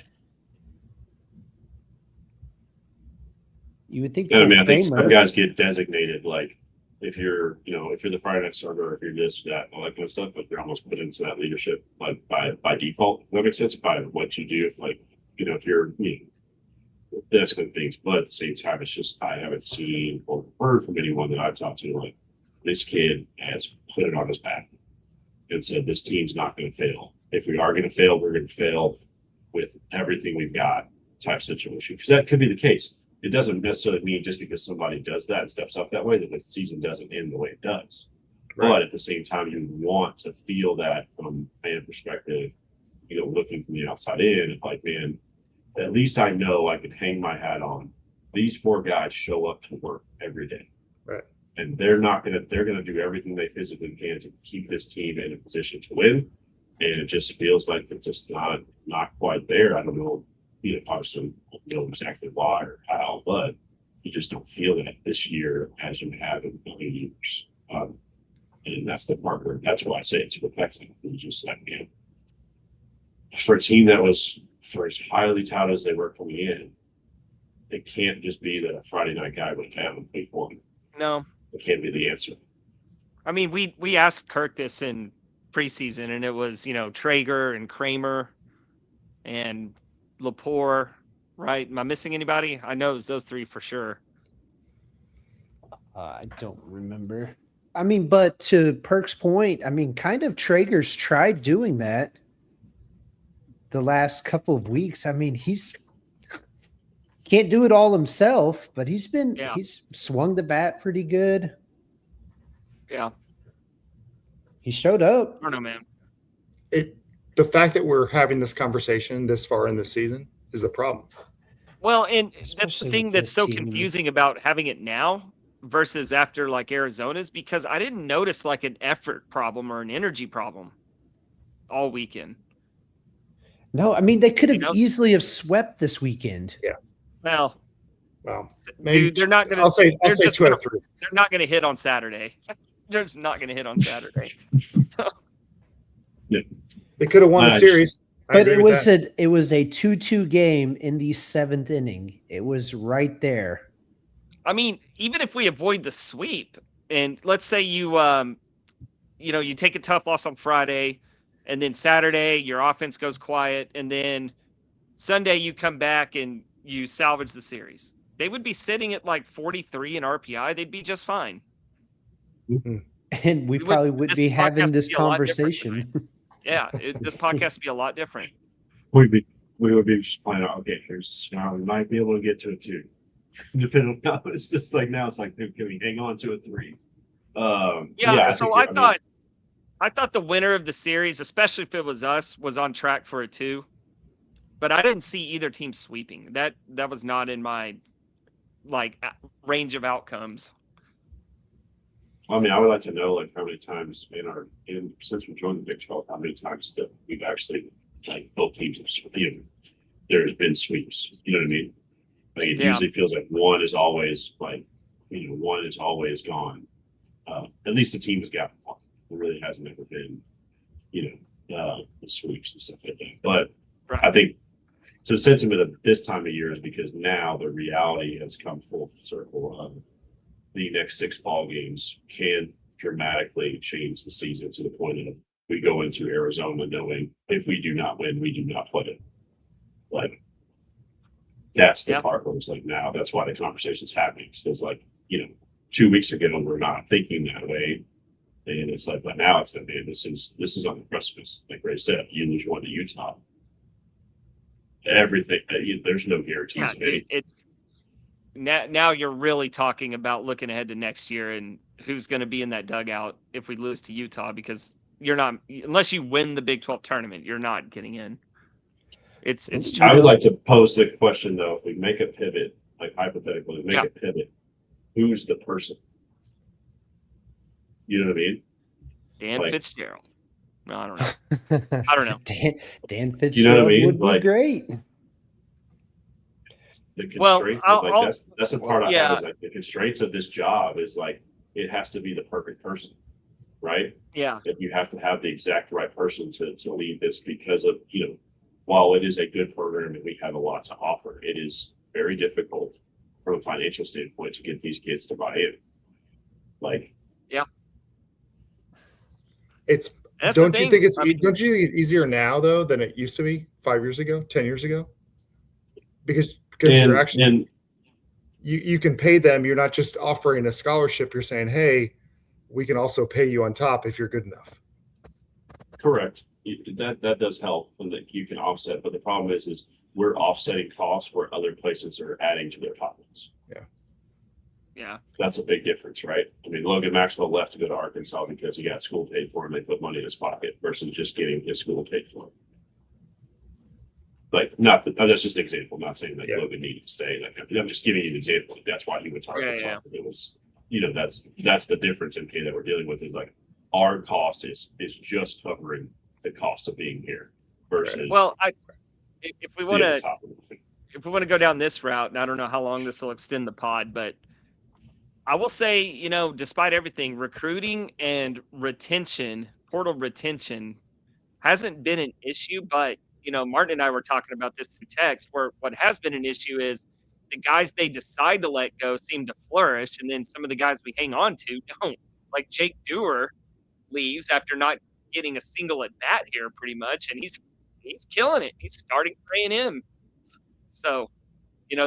You would think.
And I think some guys get designated like if you're the Friday night starter, or if you're this, that, all that kind of stuff, but you're almost put into that leadership like by default. That makes sense by what you do. If you're that's good things, but at the same time, it's just I haven't seen or heard from anyone that I've talked to like this kid has put it on his back and said this team's not going to fail. If we are going to fail, we're going to fail with everything we've got type situation. Because that could be the case. It doesn't necessarily mean just because somebody does that and steps up that way that the season doesn't end the way it does. Right. But at the same time, you want to feel that from fan perspective, looking from the outside in, like, man, at least I know I can hang my hat on. These 4 guys show up to work every day.
Right.
And they're going to do everything they physically can to keep this team in a position to win. And it just feels like it's just not quite there. I don't know, obviously know exactly why or how, but you just don't feel that this year as you have in million years. And that's the part where that's why I say it's perplexing. It's just like, man, for a team that was for as highly touted as they were coming in, it can't just be that a Friday night guy would have in week 1.
No,
it can't be the answer.
I mean, we asked Kirk this in preseason, and it was Traeger and Kramer and Lepore, right? Am I missing anybody? I know it was those 3 for sure.
I don't remember. I mean, but to Perk's point, I mean, kind of Traeger's tried doing that the last couple of weeks. I mean, he's can't do it all himself, but he's swung the bat pretty good.
Yeah.
He showed up.
I don't know, man.
The fact that we're having this conversation this far in the season is the problem.
Well, and
Especially
that's the thing that's so confusing about having it now versus after like Arizona's, because I didn't notice like an effort problem or an energy problem all weekend.
No, I mean, they could have easily have swept this weekend.
Yeah.
Well,
maybe
dude, they're not going to.
I'll say 2 out of 3.
They're not going to hit on Saturday. They're just not going to hit on Saturday. So.
Yeah.
They could have won the series.
But it was a 2-2 game in the 7th inning. It was right there.
I mean, even if we avoid the sweep, and let's say you take a tough loss on Friday, and then Saturday your offense goes quiet, and then Sunday you come back and you salvage the series, they would be sitting at like 43 in RPI. They'd be just fine.
Mm-hmm. And we probably would be having this conversation.
Yeah, this podcast would be a lot different.
We'd we would be just playing out, okay, here's a scenario. We might be able to get to a 2. Depending on how it's just like now, it's like, can we hang on to a 3?
So I thought the winner of the series, especially if it was us, was on track for a 2. But I didn't see either team sweeping. That was not in my range of outcomes.
I mean, I would like to know like how many times since we joined the Big 12, how many times that we've actually like both teams have, there's been sweeps. You know what I mean? Like it usually feels like one is always gone. At least the team has got one. It really hasn't ever been, the sweeps and stuff like that. But
Right.
I think the sentiment of this time of year is because now the reality has come full circle of the next 6 ball games can dramatically change the season to the point of we go into Arizona knowing if we do not win, we do not play it. Like that's the part where it's like now that's why the conversation's happening. Because 2 weeks ago we're not thinking that way. And it's like, but now it's like, man, this is on the precipice. Like Ray said, you lose one to Utah. Everything there's no guarantees of anything.
It's now you're really talking about looking ahead to next year and who's going to be in that dugout if we lose to Utah, because you're not, unless you win the Big 12 tournament, you're not getting in. It's true.
I would like to pose the question though, if we make a pivot, like hypothetically, a pivot, who's the person? You know what I mean?
Dan Fitzgerald. No, I don't know. I don't know.
Dan Fitzgerald
you know what I mean?
would be great.
The constraints, that's a part I have is like the constraints of this job is like it has to be the perfect person, right?
Yeah.
That you have to have the exact right person to lead this because of while it is a good program and we have a lot to offer, it is very difficult from a financial standpoint to get these kids to buy in.
Don't you think it's easier now though than it used to be 5 years ago, 10 years ago? Because you're actually you can pay them. You're not just offering a scholarship. You're saying, hey, we can also pay you on top if you're good enough.
Correct. That does help and that you can offset. But the problem is we're offsetting costs where other places are adding to their pockets.
Yeah. That's
a big difference, right? I mean, Logan Maxwell left to go to Arkansas because he got school paid for and they put money in his pocket versus just getting his school paid for. That's just an example. I'm not saying that Logan needed to stay. I'm just giving you an example. That's why he went to Arkansas. It was, that's the difference in that we're dealing with is like our cost is just covering the cost of being here versus.
Well, if we want to go down this route, and I don't know how long this will extend the pod, but I will say, despite everything, recruiting and retention, portal retention hasn't been an issue, but Martin and I were talking about this through text, where what has been an issue is the guys they decide to let go seem to flourish, and then some of the guys we hang on to don't. Like Jake Dewar leaves after not getting a single at bat here, pretty much, and he's killing it. He's starting for A&M. So,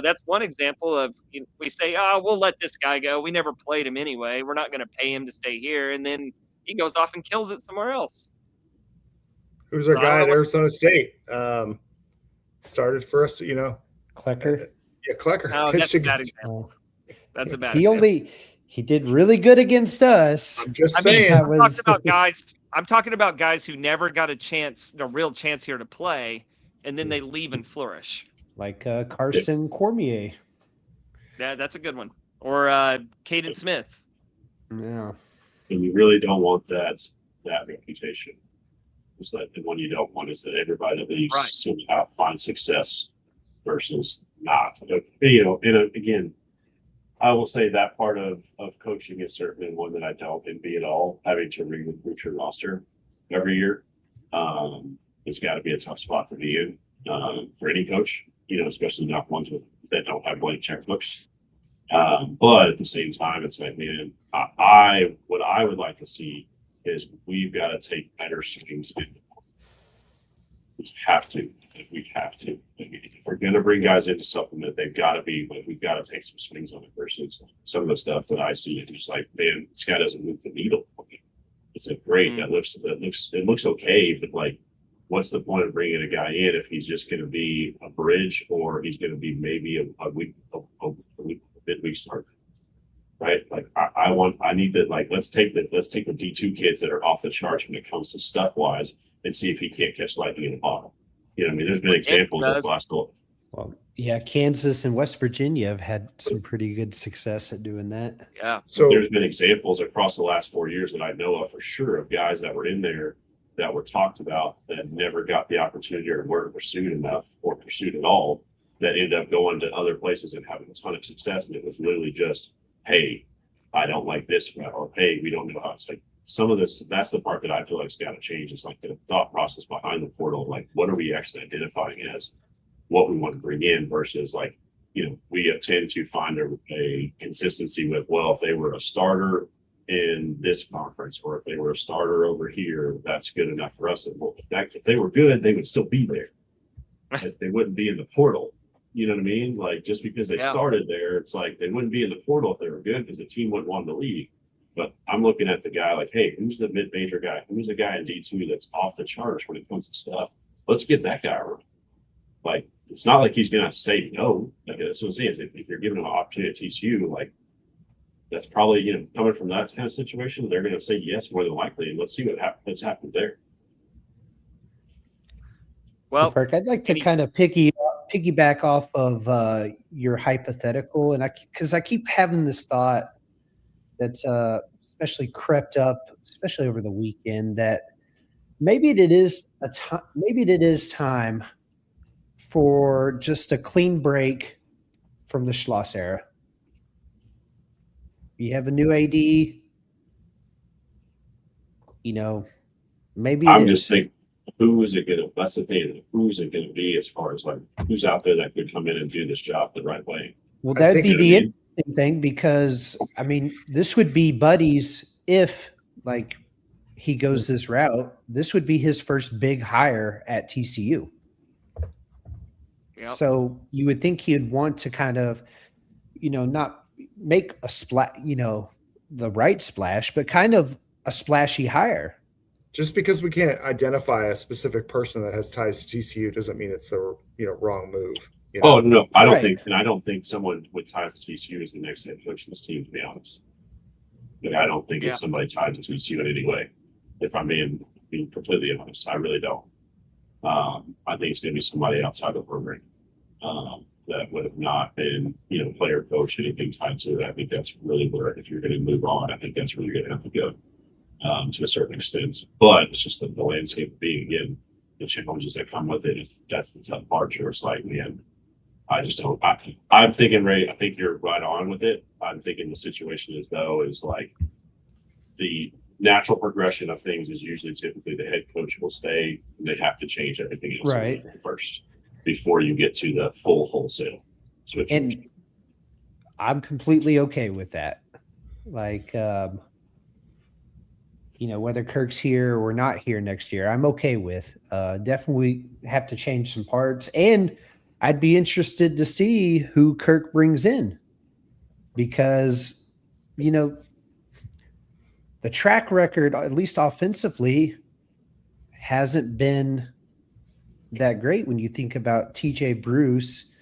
that's one example of we say, we'll let this guy go. We never played him anyway. We're not going to pay him to stay here, and then he goes off and kills it somewhere else.
Who's our guy at Arizona State? Started for us,
Klecker.
Yeah, Klecker.
Oh, that's a bad example. That's a bad example.
He did really good against us.
I'm just saying.
I'm talking about guys who never got a real chance here to play, and then they leave and flourish.
Like Carson Cormier.
Yeah, that's a good one. Or Caden Smith.
Yeah.
And you really don't want that reputation. It's like the one you don't want is that everybody that leaves somehow finds success versus not. And again, I will say that part of coaching is certainly one that I don't envy at all. Having to recruit your roster every year, it's got to be a tough spot to be in for any coach. Especially not ones that don't have blank checkbooks. But at the same time, it's like, man, what I would like to see is we've got to take better swings. We have to. If we're going to bring guys in to supplement, they've got to be. We've got to take some swings on it versus some of the stuff that I see. It's just like, man, this guy doesn't move the needle for me. It's like great. It looks okay, but like what's the point of bringing a guy in if he's just going to be a bridge or he's going to be maybe a midweek start, right? Like I need to like let's take the D2 kids that are off the charts when it comes to stuff wise and see if he can't catch lightning in a bottle. You know what I mean? There's been examples of last.
Well, yeah, Kansas and West Virginia have had some pretty good success at doing that.
Yeah.
So
There's been examples across the last 4 years that I know of for sure of guys that were in there that were talked about that never got the opportunity or weren't pursued enough or pursued at all that ended up going to other places and having a ton of success. And it was literally just, hey, I don't like this, or hey, we don't know how it's like some of this. That's the part that I feel like has got to change. It's like the thought process behind the portal. Like, what are we actually identifying as what we want to bring in versus like, you know, we tend to find a consistency with, well, if they were a starter in this conference or if they were a starter over here, that's good enough for us. And well, if they were good, they would still be there. If they wouldn't be in the portal. You know what I mean? Like just because they started there, it's like they wouldn't be in the portal if they were good because the team wouldn't want them to leave. But I'm looking at the guy like, hey, who's the mid-major guy? Who's the guy in D2 that's off the charts when it comes to stuff? Let's get that guy around. Like, it's not like he's going to say no. Like, that's what I'm saying is if you're giving him an opportunity at TCU, like, that's probably, you know, coming from that kind of situation, they're going to say yes more than likely. And let's see what's happened there.
Well,
Perk, I'd like to kind of piggyback off of your hypothetical, and because I keep having this thought that's especially crept up, especially over the weekend, that maybe it is time for just a clean break from the Schloss era. You have a new AD, you know, maybe
I'm just thinking, who is it going to, that's the thing, who's it going to be as far as like, who's out there that could come in and do this job the right way?
Well, that'd be the interesting thing because, I mean, this would be Buddy's if, like, he goes this route. This would be his first big hire at TCU.
Yep.
So you would think he'd want to kind of, you know, not make a splash, you know, the right splash, but kind of a splashy hire.
just because we can't identify a specific person that has ties to TCU doesn't mean it's the wrong move. You know?
Oh no, I don't
Right.
think, and I don't think someone with ties to TCU is the next head coach of this team. To be honest, like, I don't think it's somebody tied to TCU in any way. If I'm being completely honest, I really don't. I think it's going to be somebody outside the program that would have not been, player, coach, anything tied to it. I think that's really where, if you're going to move on, I think that's where you're going to have to go to a certain extent. But it's just the landscape being, again, the challenges that come with it. If that's the tough part, where it's like, man, I just don't. I'm thinking, Ray, I think you're right on with it. I'm thinking the situation is like the natural progression of things is usually typically the head coach will stay and they have to change everything else
Right.
first before you get to the full wholesale switch.
And I'm completely okay with that. Like, whether Kirk's here or not here next year, I'm okay with. Definitely have to change some parts. And I'd be interested to see who Kirk brings in because, the track record, at least offensively, hasn't been that great when you think about TJ Bruce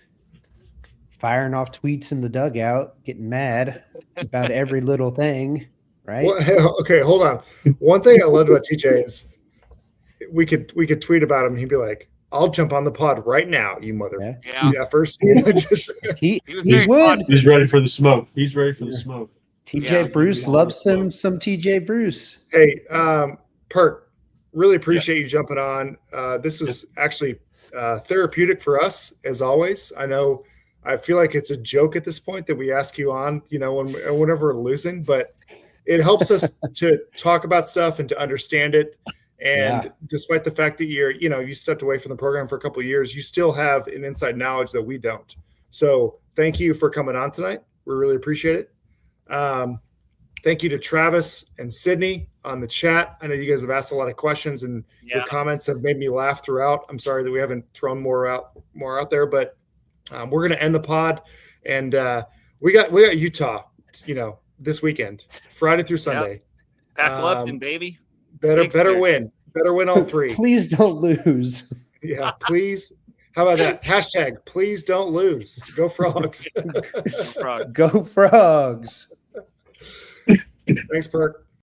firing off tweets in the dugout, getting mad about every little thing, right?
Well, okay, hold on. One thing I loved about TJ is we could tweet about him and he'd be like, I'll jump on the pod right now, you mother.
Yeah.
First, just
He
was very
would.
fun.
He's ready for the smoke. He's ready for the smoke.
TJ
Yeah.
Bruce loves some TJ Bruce.
Hey, Perk, really appreciate you jumping on. This was actually therapeutic for us, as always. I feel like it's a joke at this point that we ask you on, whenever we're losing, but it helps us to talk about stuff and to understand it. And despite the fact that you stepped away from the program for a couple of years, you still have an inside knowledge that we don't. So thank you for coming on tonight. We really appreciate it. Thank you to Travis and Sydney on the chat. I know you guys have asked a lot of questions and your comments have made me laugh throughout. I'm sorry that we haven't thrown more out there, but we're going to end the pod and we got Utah, this weekend, Friday through Sunday.
Pack Lupton, baby.
Better win. Better win all three.
Please don't lose.
Yeah, please. How about that? Hashtag, please don't lose. Go Frogs.
Frog.
Go Frogs.
Thanks, Perk.